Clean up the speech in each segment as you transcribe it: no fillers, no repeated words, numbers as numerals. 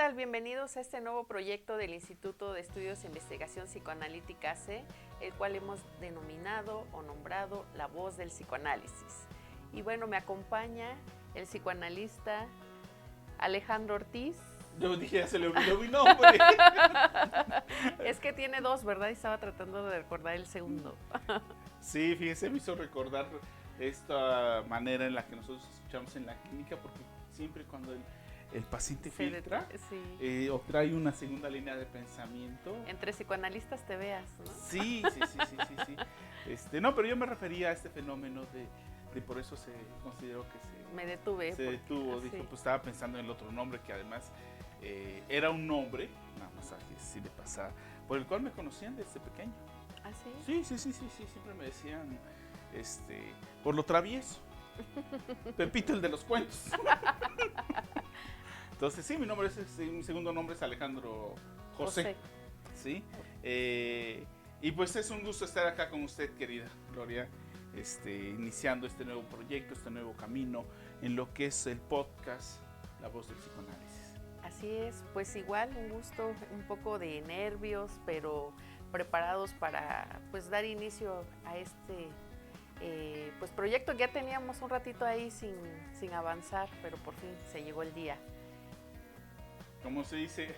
tal? Bienvenidos a este nuevo proyecto del Instituto de Estudios e Investigación Psicoanalítica C, el cual hemos denominado o nombrado La Voz del Psicoanálisis. Y bueno, me acompaña el psicoanalista Alejandro Ortiz. Yo dije, ya se le olvidó mi nombre. Es que tiene dos, ¿verdad? Y estaba tratando de recordar el segundo. Sí, fíjense, me hizo recordar esta manera en la que nosotros escuchamos en la clínica, porque siempre cuando el paciente filtra sí. O trae una segunda línea de pensamiento. Entre psicoanalistas te veas, ¿no? Sí. No, pero yo me refería a este fenómeno de por eso se consideró que me detuve. Se detuvo, dijo, pues estaba pensando en el otro nombre que además era un nombre, nada más a que sí le pasaba, por el cual me conocían desde pequeño. ¿Ah, sí? Sí, siempre me decían, por lo travieso. Pepito, el de los cuentos. Entonces, sí, mi segundo nombre es Alejandro José. ¿Sí? Y pues es un gusto estar acá con usted, querida Gloria, iniciando este nuevo proyecto, este nuevo camino en lo que es el podcast La Voz del Psicoanálisis. Así es, pues igual un gusto, un poco de nervios, pero preparados para pues dar inicio a este pues proyecto que ya teníamos un ratito ahí sin avanzar, pero por fin se llegó el día. Como se dice,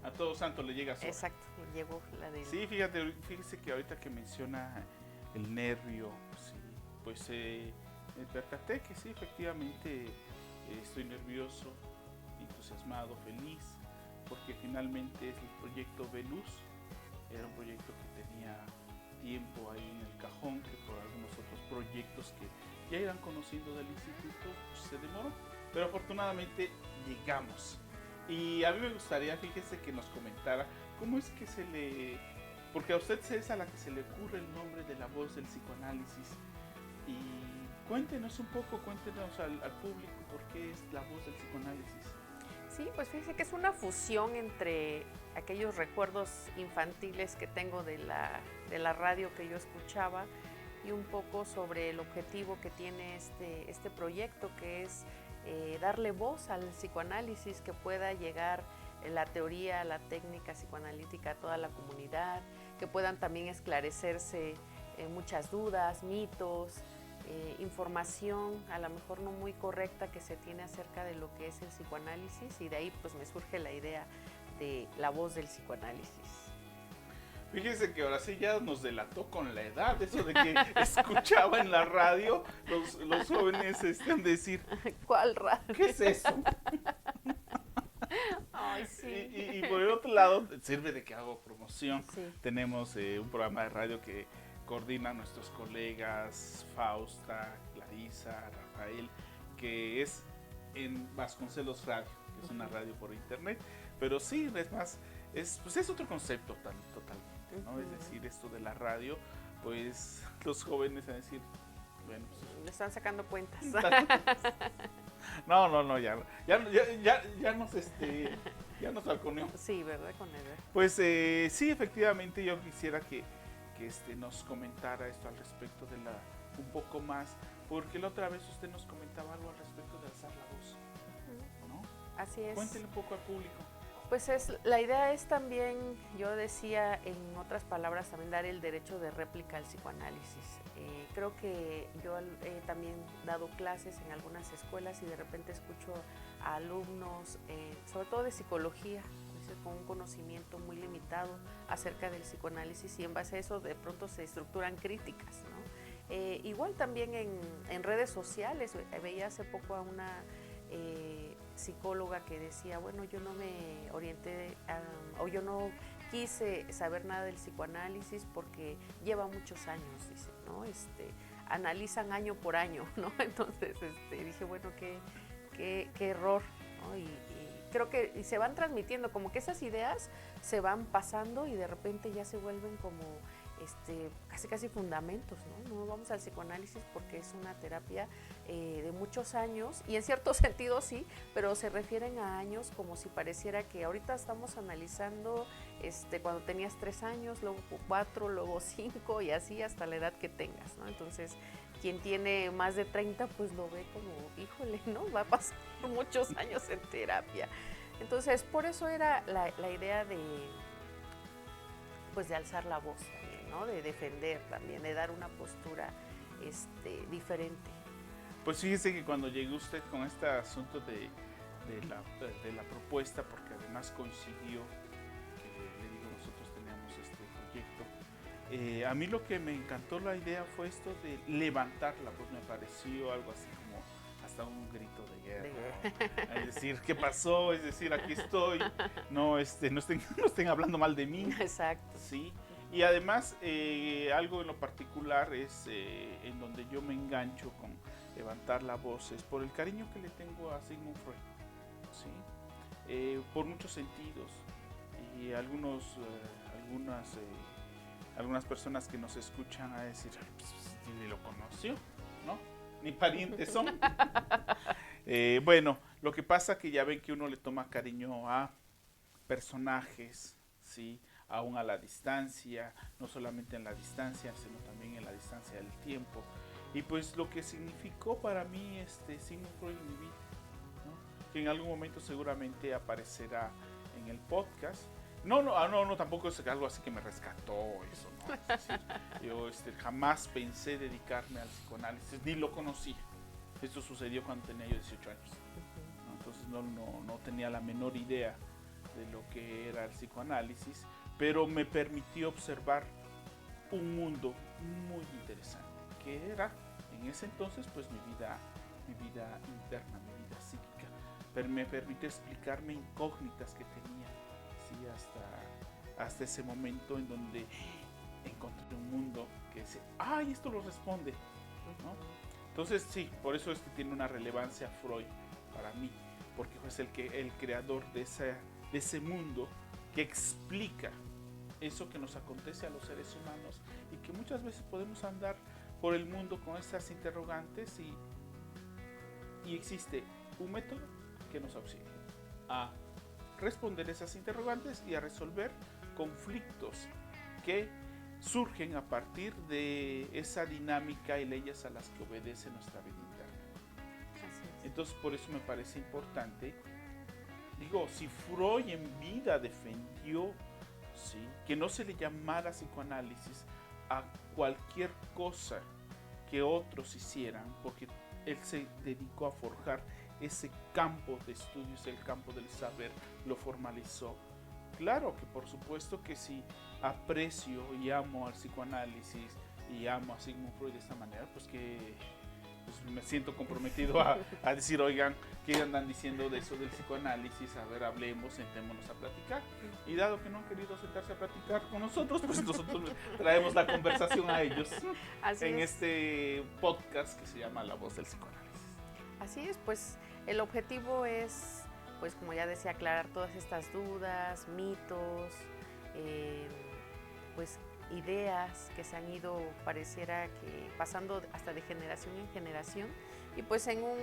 a todo santo le llega su hora. Exacto, llegó la de... Sí, fíjese que ahorita que menciona el nervio, sí, pues me percaté que sí, efectivamente estoy nervioso, entusiasmado, feliz, porque finalmente el proyecto Veluz era un proyecto que tenía tiempo ahí en el cajón, que por algunos otros proyectos que ya iban conociendo del instituto, pues se demoró, pero afortunadamente llegamos. Y a mí me gustaría, fíjese, que nos comentara cómo es que porque a usted es a la que se le ocurre el nombre de La Voz del Psicoanálisis. Y cuéntenos un poco, cuéntenos al público por qué es La Voz del Psicoanálisis. Sí, pues fíjese que es una fusión entre aquellos recuerdos infantiles que tengo de la radio que yo escuchaba y un poco sobre el objetivo que tiene este proyecto, que es darle voz al psicoanálisis, que pueda llegar la teoría, la técnica psicoanalítica a toda la comunidad, que puedan también esclarecerse muchas dudas, mitos, información a lo mejor no muy correcta que se tiene acerca de lo que es el psicoanálisis, y de ahí pues me surge la idea de La Voz del Psicoanálisis. Fíjense que ahora sí ya nos delató con la edad, eso de que escuchaba en la radio los jóvenes decir, ¿cuál radio? ¿Qué es eso? Ay, sí. Y por el otro lado, sirve de que hago promoción. Sí. Tenemos un programa de radio que coordinan nuestros colegas Fausta, Clarisa, Rafael, que es en Vasconcelos Radio, que es una radio por internet, pero sí, es más, es otro concepto totalmente, ¿no? Es decir, esto de la radio, pues los jóvenes a decir, bueno, pues, le están sacando cuentas. No, ya nos balconeó. Sí, ¿verdad? Con él. Pues sí, efectivamente yo quisiera que nos comentara esto al respecto de un poco más, porque la otra vez usted nos comentaba algo al respecto de alzar la voz, ¿no? Así es. Cuéntele un poco al público. Pues la idea es también, yo decía en otras palabras, también dar el derecho de réplica al psicoanálisis. Creo que yo he también dado clases en algunas escuelas y de repente escucho a alumnos, sobre todo de psicología, con un conocimiento muy limitado acerca del psicoanálisis, y en base a eso de pronto se estructuran críticas, ¿no? Igual también en redes sociales, veía hace poco a una psicóloga que decía, bueno, yo no me orienté o yo no quise saber nada del psicoanálisis porque lleva muchos años, dice, ¿no? Analizan año por año, ¿no? Entonces dije, bueno, qué error, ¿no? Y creo que se van transmitiendo, como que esas ideas se van pasando y de repente ya se vuelven como casi fundamentos, ¿no? No vamos al psicoanálisis porque es una terapia de muchos años, y en cierto sentido sí, pero se refieren a años como si pareciera que ahorita estamos analizando cuando tenías 3 años, luego 4, luego 5 y así hasta la edad que tengas, ¿no? Entonces, quien tiene más de 30 pues lo ve como, híjole, ¿no? Va a pasar muchos años en terapia. Entonces, por eso era la idea de, pues, de alzar la voz también, ¿no? De defender también, de dar una postura diferente. Pues fíjese que cuando llegue usted con este asunto de la propuesta, porque además coincidió que, le digo, nosotros teníamos este proyecto, a mí lo que me encantó la idea fue esto de levantarla, pues me pareció algo así como hasta un grito de guerra. Es decir, ¿qué pasó? Es decir, aquí estoy, no estén hablando mal de mí. Exacto. Sí. Y además, algo en lo particular es en donde yo me engancho con levantar la voz, es por el cariño que le tengo a Sigmund Freud, ¿sí? Por muchos sentidos. Y algunas personas que nos escuchan a decir, pues, ni lo conoció, ¿no? Ni parientes son. Bueno, lo que pasa que ya ven que uno le toma cariño a personajes, ¿sí? Aún a la distancia, no solamente en la distancia, sino también en la distancia del tiempo. Y pues lo que significó para mí Sigmund Freud en mi vida, ¿no? Que en algún momento seguramente aparecerá en el podcast. No, tampoco es algo así que me rescató eso, ¿no? Es decir, yo jamás pensé dedicarme al psicoanálisis, ni lo conocía. Esto sucedió cuando tenía yo 18 años, ¿no? Entonces no tenía la menor idea de lo que era el psicoanálisis, pero me permitió observar un mundo muy interesante, que era en ese entonces pues mi vida interna, mi vida psíquica, pero me permitió explicarme incógnitas que tenía, ¿sí? hasta ese momento en donde encontré un mundo que dice, ¡ay, esto lo responde! ¿No? Entonces sí, por eso es que tiene una relevancia Freud para mí, porque es el creador de ese mundo que explica eso que nos acontece a los seres humanos y que muchas veces podemos andar por el mundo con esas interrogantes y existe un método que nos auxilia a responder esas interrogantes y a resolver conflictos que surgen a partir de esa dinámica y leyes a las que obedece nuestra vida interna. Entonces por eso me parece importante, digo, si Freud en vida defendió, ¿sí?, que no se le llamara psicoanálisis a cualquier cosa que otros hicieran, porque él se dedicó a forjar ese campo de estudios, el campo del saber, lo formalizó. Claro que por supuesto que si aprecio y amo al psicoanálisis y amo a Sigmund Freud de esta manera, pues que me siento comprometido a decir, oigan, ¿qué andan diciendo de eso del psicoanálisis? A ver, hablemos, sentémonos a platicar. Y dado que no han querido sentarse a platicar con nosotros, pues nosotros traemos la conversación a ellos en este podcast que se llama La Voz del Psicoanálisis. Así es, pues el objetivo es, pues como ya decía, aclarar todas estas dudas, mitos, pues ideas que se han ido, pareciera que pasando hasta de generación en generación, y pues en un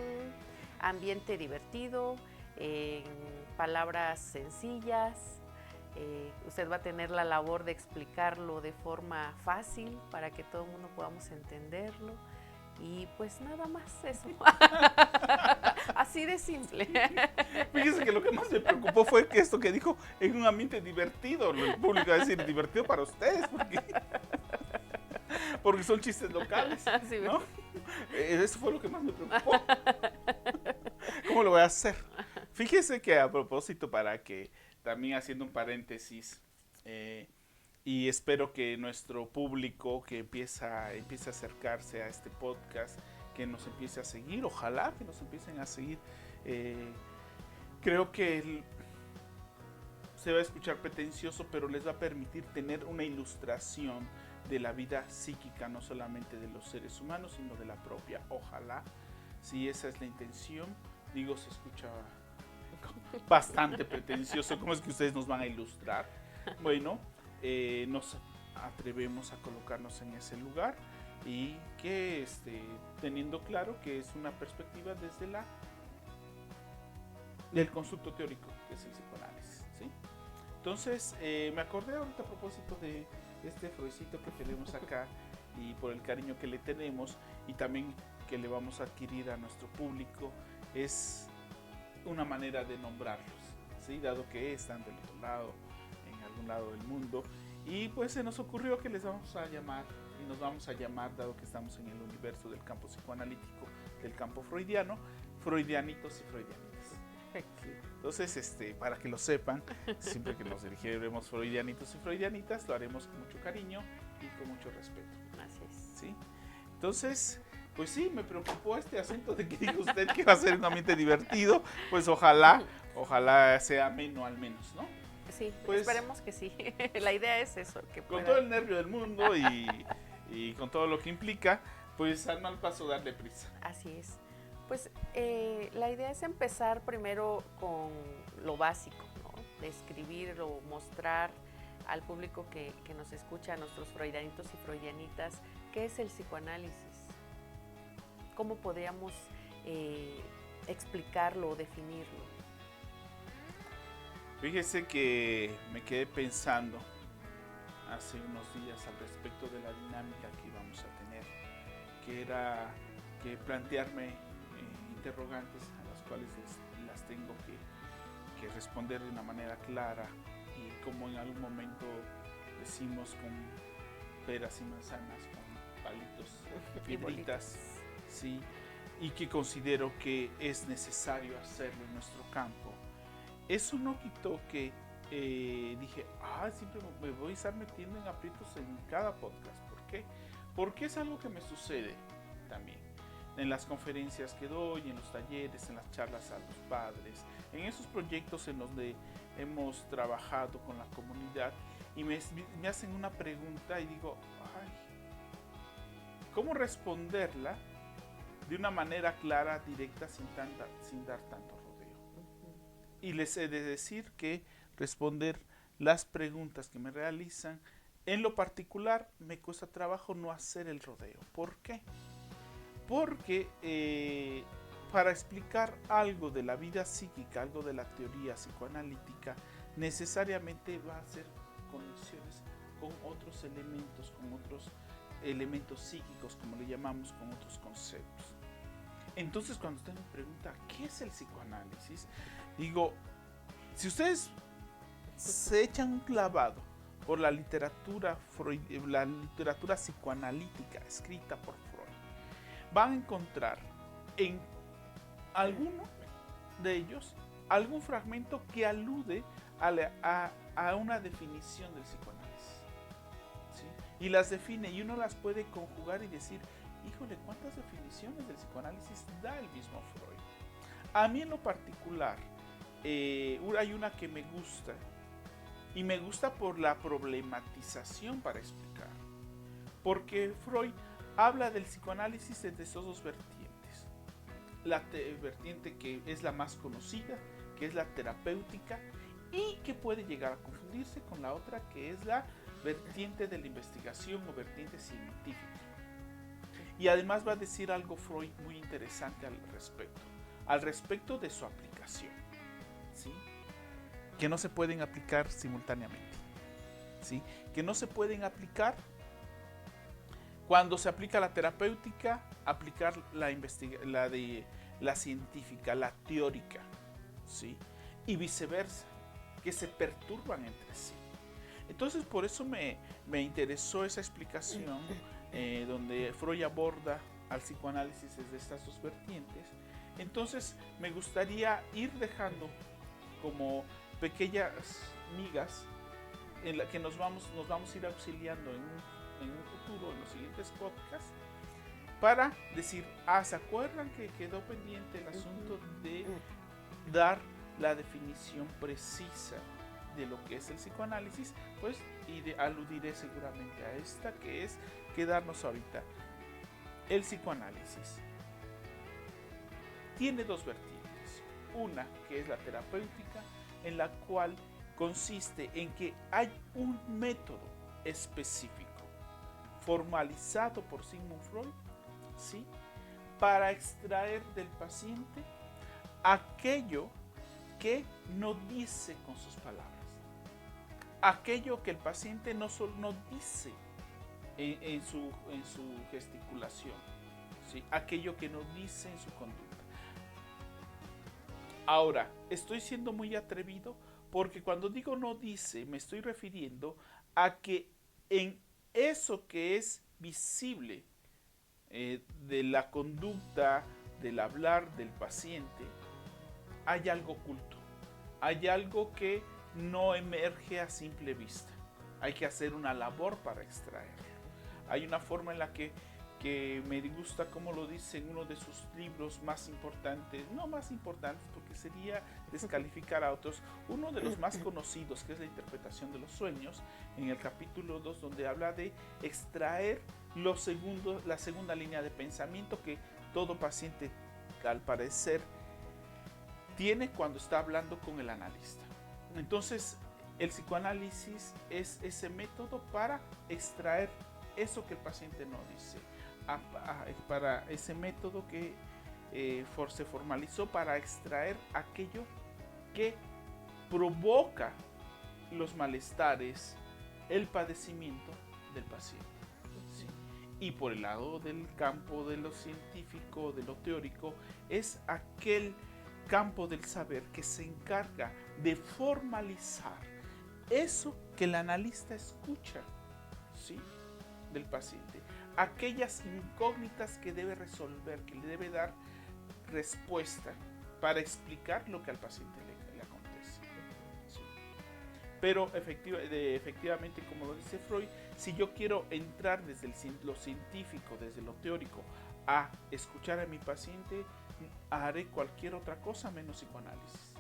ambiente divertido, en palabras sencillas. Usted va a tener la labor de explicarlo de forma fácil para que todo el mundo podamos entenderlo. Y pues nada más eso. Así de simple. Fíjese que lo que más me preocupó fue que esto que dijo en un ambiente divertido. El público va a decir divertido para ustedes, porque son chistes locales, ¿no? Eso fue lo que más me preocupó. ¿Cómo lo voy a hacer? Fíjese que a propósito, para que también haciendo un paréntesis, y espero que nuestro público que empieza a acercarse a este podcast, que nos empiece a seguir, ojalá que nos empiecen a seguir. Creo que se va a escuchar pretencioso, pero les va a permitir tener una ilustración de la vida psíquica, no solamente de los seres humanos, sino de la propia. Ojalá, si esa es la intención, digo, se escucha bastante pretencioso. ¿Cómo es que ustedes nos van a ilustrar? Bueno, nos atrevemos a colocarnos en ese lugar y que teniendo claro que es una perspectiva desde del constructo teórico que es el psicoanálisis, ¿sí? Entonces me acordé ahorita a propósito de este Freudcito que tenemos acá y por el cariño que le tenemos y también que le vamos a adquirir a nuestro público, es una manera de nombrarlos, ¿sí? Dado que están del otro lado, en algún lado del mundo. Y pues se nos ocurrió que les vamos a llamar, y nos vamos a llamar, dado que estamos en el universo del campo psicoanalítico, del campo freudiano, freudianitos y freudianitas. ¿Sí? Entonces, para que lo sepan, siempre que nos dirigiremos freudianitos y freudianitas, lo haremos con mucho cariño y con mucho respeto. Así es. ¿Sí? Entonces, pues sí, me preocupó este acento de que dijo usted que va a ser un ambiente divertido. Pues ojalá sea ameno al menos, ¿no? Sí, pues, esperemos que sí. La idea es eso. Que con todo el nervio del mundo y con todo lo que implica, pues al mal paso darle prisa. Así es. Pues la idea es empezar primero con lo básico, ¿no? Describir o mostrar al público que nos escucha, a nuestros freudianitos y freudianitas, qué es el psicoanálisis, cómo podríamos explicarlo o definirlo. Fíjese que me quedé pensando hace unos días al respecto de la dinámica que íbamos a tener, que era que plantearme interrogantes a las cuales las tengo que responder de una manera clara, y como en algún momento decimos, con peras y manzanas, con palitos y piedritas, ¿sí? Y que considero que es necesario hacerlo en nuestro campo. Eso no quitó que dije, siempre me voy a estar metiendo en aprietos en cada podcast. ¿Por qué? Porque es algo que me sucede también en las conferencias que doy, en los talleres, en las charlas a los padres, en esos proyectos en donde hemos trabajado con la comunidad, y me hacen una pregunta y digo, ¿cómo responderla de una manera clara, directa, sin dar tanto rodeo? Y les he de decir que responder las preguntas que me realizan, en lo particular, me cuesta trabajo no hacer el rodeo. ¿Por qué? Porque para explicar algo de la vida psíquica, algo de la teoría psicoanalítica, necesariamente va a hacer conexiones con otros elementos psíquicos, como le llamamos, con otros conceptos. Entonces, cuando usted me pregunta, ¿qué es el psicoanálisis? Digo, si ustedes se echan un clavado por la literatura psicoanalítica escrita por Freud, van a encontrar en alguno de ellos algún fragmento que alude a una definición del psicoanálisis, ¿sí? Y las define, y uno las puede conjugar y decir, híjole, ¿cuántas definiciones del psicoanálisis da el mismo Freud? A mí en lo particular, hay una que me gusta, y me gusta por la problematización para explicar, porque Freud habla del psicoanálisis desde esas dos vertientes. La vertiente que es la más conocida, que es la terapéutica, y que puede llegar a confundirse con la otra, que es la vertiente de la investigación o vertiente científica. Y además va a decir algo Freud muy interesante al respecto de su aplicación, ¿sí? Que no se pueden aplicar simultáneamente, ¿sí? Que no se pueden aplicar cuando se aplica la terapéutica, aplicar la científica, la teórica, ¿sí? Y viceversa, que se perturban entre sí. Entonces, por eso me interesó esa explicación, donde Freud aborda al psicoanálisis desde estas dos vertientes. Entonces, me gustaría ir dejando como pequeñas migas en la que nos vamos a ir auxiliando en un futuro, en los siguientes podcasts, para decir, ¿se acuerdan que quedó pendiente el asunto de dar la definición precisa de lo que es el psicoanálisis? Pues aludiré seguramente a esta, que es quedarnos ahorita. El psicoanálisis tiene dos vertientes. Una que es la terapéutica, en la cual consiste en que hay un método específico formalizado por Sigmund Freud, ¿sí?, para extraer del paciente aquello que no dice con sus palabras, aquello que el paciente no dice en su gesticulación, ¿sí?, aquello que no dice en su conducta. Ahora, estoy siendo muy atrevido porque cuando digo no dice, me estoy refiriendo a que en eso que es visible de la conducta, del hablar del paciente, hay algo oculto, hay algo que no emerge a simple vista. Hay que hacer una labor para extraerlo. Hay una forma en la que me gusta como lo dice en uno de sus libros más importantes, no más importantes porque sería descalificar a otros, uno de los más conocidos, que es la interpretación de los sueños, en el capítulo 2, donde habla de extraer la segunda línea de pensamiento que todo paciente al parecer tiene cuando está hablando con el analista. Entonces, el psicoanálisis es ese método para extraer eso que el paciente no dice, para ese método que se formalizó para extraer aquello que provoca los malestares, el padecimiento del paciente. ¿Sí? Y por el lado del campo de lo científico, de lo teórico, es aquel campo del saber que se encarga de formalizar eso que el analista escucha, ¿sí?, del paciente, aquellas incógnitas que debe resolver, que le debe dar respuesta para explicar lo que al paciente le acontece. ¿Sí? Pero efectivamente, como lo dice Freud, si yo quiero entrar desde lo científico, desde lo teórico, a escuchar a mi paciente, haré cualquier otra cosa menos psicoanálisis.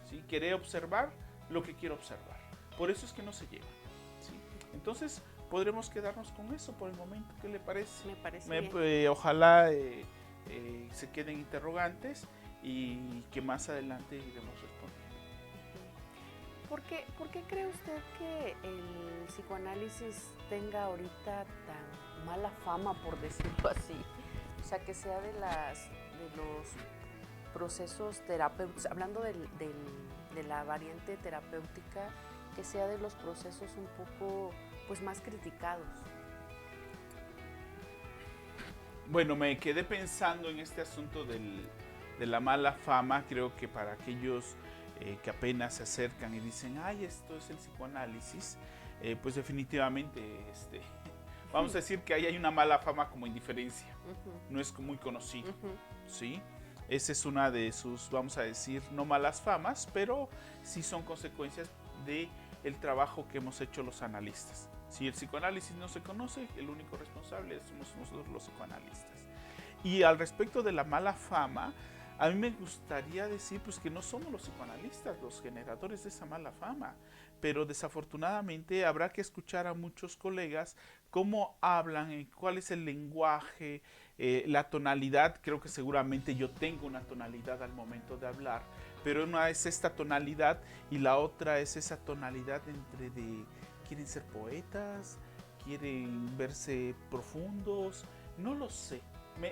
¿Sí? Queré observar lo que quiero observar. Por eso es que no se lleva. ¿Sí? Entonces, podremos quedarnos con eso por el momento. ¿Qué le parece? Me parece bien. Ojalá se queden interrogantes y que más adelante iremos respondiendo. ¿Por qué cree usted que el psicoanálisis tenga ahorita tan mala fama, por decirlo así? O sea, que sea de los procesos terapéuticos, hablando de la variante terapéutica, que sea de los procesos un poco pues más criticados. Bueno, me quedé pensando en este asunto de la mala fama. Creo que para aquellos que apenas se acercan y dicen, ay, esto es el psicoanálisis, pues definitivamente vamos a decir que ahí hay una mala fama como indiferencia. No es muy conocido, ¿sí? Esa es una de sus, vamos a decir, no malas famas, pero sí son consecuencias del trabajo que hemos hecho los analistas. Si el psicoanálisis no se conoce, el único responsable somos nosotros los psicoanalistas. Y al respecto de la mala fama, a mí me gustaría decir pues, que no somos los psicoanalistas los generadores de esa mala fama, pero desafortunadamente habrá que escuchar a muchos colegas cómo hablan, cuál es el lenguaje, la tonalidad. Creo que seguramente yo tengo una tonalidad al momento de hablar, pero una es esta tonalidad y la otra es esa tonalidad entre de quieren ser poetas, quieren verse profundos, no lo sé.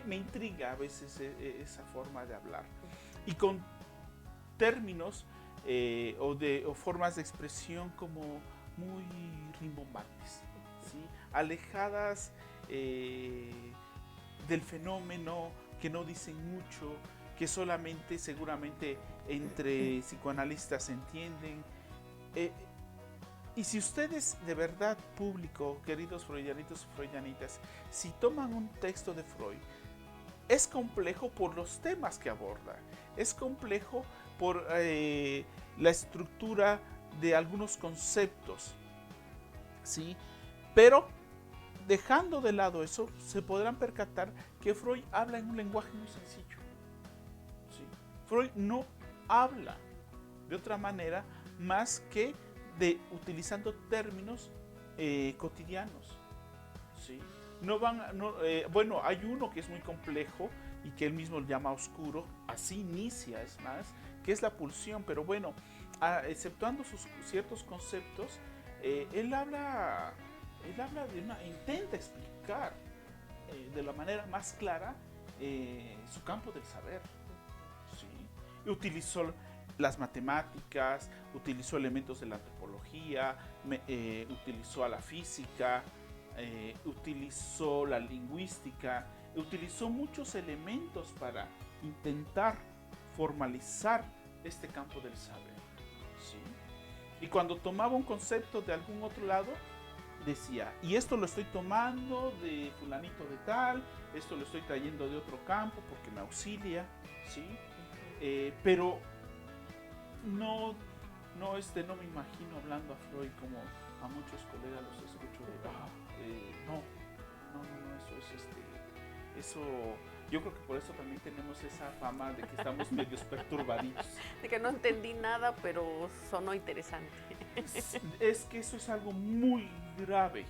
Me intriga a veces esa forma de hablar. Y con términos o formas de expresión como muy rimbombantes, ¿sí? Alejadas del fenómeno, que no dicen mucho, que solamente seguramente entre psicoanalistas se entienden. Y si ustedes de verdad, público, queridos freudianitos y freudianitas, si toman un texto de Freud, es complejo por los temas que aborda, es complejo por la estructura de algunos conceptos, ¿sí? Pero dejando de lado eso, se podrán percatar que Freud habla en un lenguaje muy sencillo, ¿sí? Freud no habla de otra manera más que utilizando términos cotidianos, ¿sí? Bueno, hay uno que es muy complejo y que él mismo llama oscuro, así inicia, es más, que es la pulsión, pero bueno, exceptuando sus ciertos conceptos, él habla intenta explicar de la manera más clara su campo del saber, ¿sí? Y utilizó las matemáticas, utilizó elementos de la antropología, utilizó a la física, utilizó la lingüística, utilizó muchos elementos para intentar formalizar este campo del saber, ¿sí? Y cuando tomaba un concepto de algún otro lado, decía, y esto lo estoy tomando de fulanito de tal, esto lo estoy trayendo de otro campo porque me auxilia, ¿sí? Pero no me imagino hablando a Freud como a muchos colegas los escucho de, no, eso, yo creo que por eso también tenemos esa fama de que estamos medios perturbaditos. De que no entendí nada, pero sonó interesante. Es que eso es algo muy grave,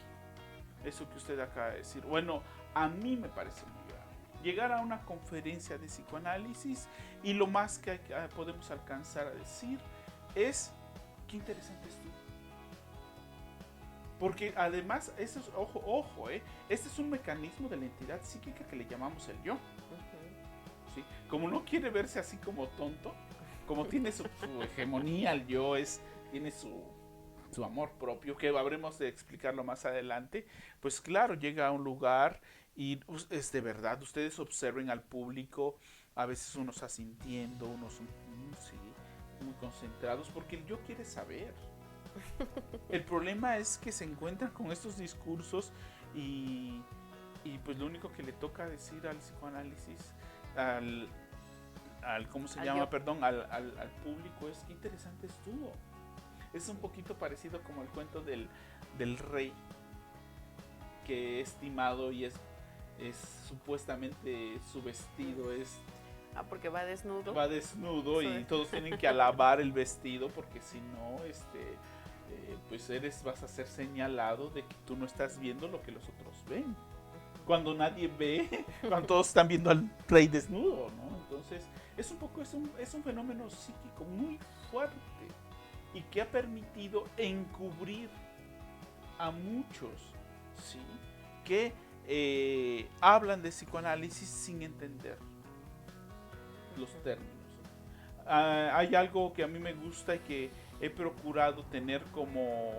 eso que usted acaba de decir. Bueno, a mí me parece muy grave. Llegar a una conferencia de psicoanálisis y lo más que podemos alcanzar a decir es, qué interesante es tú. Porque además, eso es, ojo, este es un mecanismo de la entidad psíquica que le llamamos el yo. ¿Sí? Como no quiere verse así como tonto, como tiene su hegemonía, el yo tiene su amor propio, que habremos de explicarlo más adelante, pues claro, llega a un lugar y es de verdad, ustedes observen al público, a veces unos asintiendo, unos sí, muy concentrados, porque el yo quiere saber. El problema es que se encuentran con estos discursos y pues lo único que le toca decir al psicoanálisis, al ¿cómo se llama? Perdón, al público es, qué interesante estuvo. Es un poquito parecido como el cuento del rey que es timado y es supuestamente su vestido es... porque va desnudo. Va desnudo y todos tienen que alabar el vestido porque si no, pues vas a ser señalado de que tú no estás viendo lo que los otros ven. Cuando nadie ve, cuando todos están viendo al rey desnudo, ¿no? Entonces, es un fenómeno psíquico muy fuerte y que ha permitido encubrir a muchos, ¿sí? Que hablan de psicoanálisis sin entender los términos. Hay algo que a mí me gusta y que he procurado tener como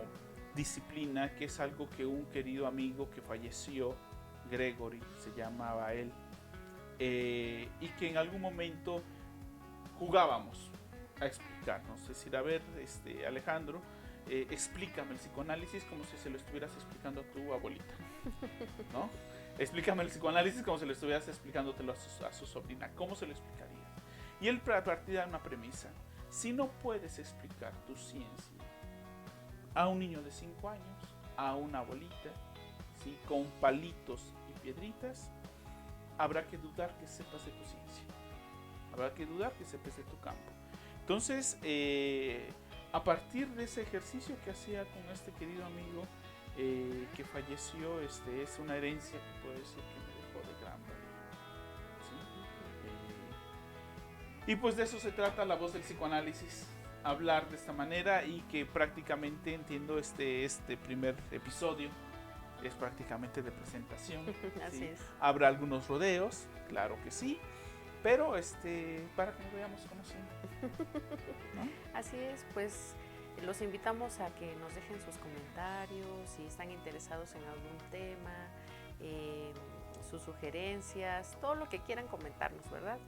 disciplina, que es algo que un querido amigo que falleció, Gregory se llamaba él, y que en algún momento jugábamos a explicarnos, es decir, a ver, Alejandro, explícame el psicoanálisis como si se lo estuvieras explicando a tu abuelita, ¿no? Explícame el psicoanálisis como si lo estuvieras explicándotelo a su sobrina, ¿cómo se lo explicarías? Y él a partir de una premisa, si no puedes explicar tu ciencia a un niño de 5 años, a una abuelita, ¿sí? Con palitos y piedritas, habrá que dudar que sepas de tu ciencia, habrá que dudar que sepas de tu campo. Entonces, a partir de ese ejercicio que hacía con este querido amigo que falleció, es una herencia que puedo decir que me dejó de gran valor. ¿Sí? Y pues de eso se trata La Voz del Psicoanálisis, hablar de esta manera, y que prácticamente entiendo este primer episodio es prácticamente de presentación. Así ¿sí? es. Habrá algunos rodeos, claro que sí, pero para que nos veamos como siempre, ¿no? Así es, pues los invitamos a que nos dejen sus comentarios, si están interesados en algún tema, sus sugerencias, todo lo que quieran comentarnos, ¿verdad?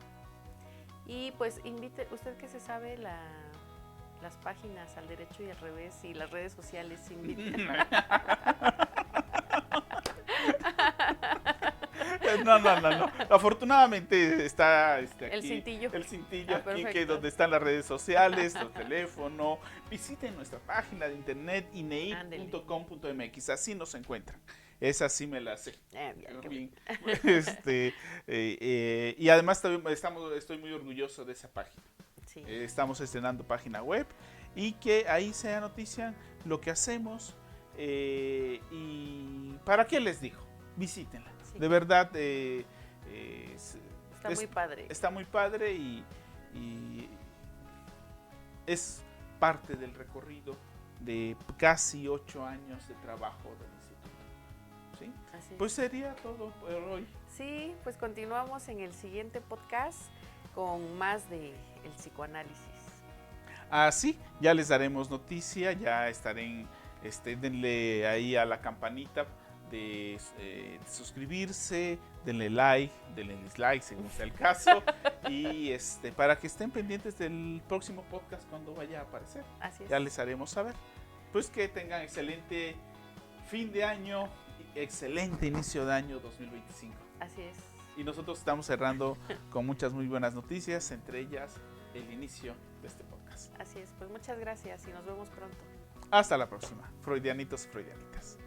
Y pues invite, usted que se sabe las páginas Al Derecho y al Revés y las redes sociales, invite. No. Afortunadamente está aquí, el cintillo aquí, que donde están las redes sociales, el teléfono. Visiten nuestra página de internet ineit.com.mx, así nos encuentran. Esa sí me la sé. Bien. Y además estoy muy orgulloso de esa página. Sí. Estamos estrenando página web y que ahí se anotician lo que hacemos. ¿Y para qué les digo? Visítenla. Sí. De verdad, está muy padre. Está muy padre y es parte del recorrido de casi 8 años de trabajo del instituto. ¿Sí? Así pues sería todo por hoy. Sí, pues continuamos en el siguiente podcast con más de el psicoanálisis. Sí, ya les daremos noticia, ya estaré denle ahí a la campanita de suscribirse, denle like, denle dislike según sea el caso, Y para que estén pendientes del próximo podcast cuando vaya a aparecer. Así es. Ya les haremos saber. Pues que tengan excelente fin de año, excelente inicio de año 2025. Así es. Y nosotros estamos cerrando con muchas muy buenas noticias, entre ellas el inicio de este podcast. Así es, pues muchas gracias y nos vemos pronto. Hasta la próxima, freudianitos y freudianitas.